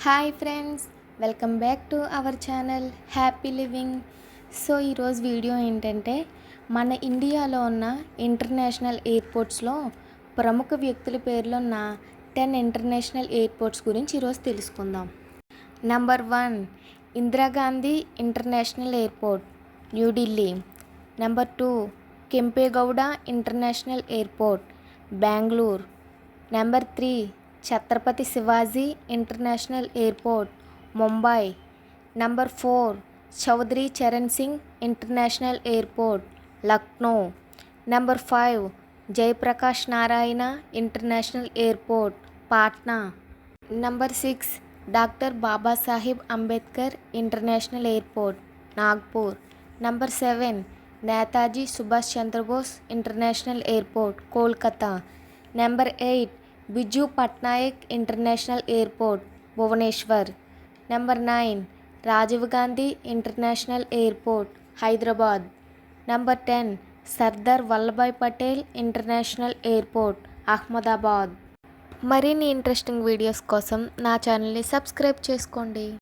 Hi friends, welcome back to our channel happy living. So ఈరోజు video ఏంటంటే మన ఇండియాలో ఉన్న ఇంటర్నేషనల్ ఎయిర్పోర్ట్స్లో ప్రముఖ వ్యక్తుల పేర్లు ఉన్న 10 ఇంటర్నేషనల్ ఎయిర్పోర్ట్స్ గురించి ఈరోజు తెలుసుకుందాం. Number 1 Indira Gandhi international airport, New Delhi. Number 2 Kempegowda international airport, Bengaluru. Number 3 Chhatrapati Shivaji international airport, Mumbai. Number 4 Chaudhary Charan Singh international airport, Lucknow. Number 5 Jayaprakash Narayan international airport, Patna. Number 6 doctor Babasaheb Ambedkar international airport, Nagpur. Number 7 Netaji Subhash Chandra Bose international airport, Kolkata. Number 8 Biju Patnaik international airport, Bhubaneswar. Number 9 Rajiv Gandhi international airport, Hyderabad. Number 10 Sardar Vallabhbhai Patel international airport, Ahmedabad. మరిన్ని interesting videos కోసం నా ఛానల్ని subscribe చేసుకోండి.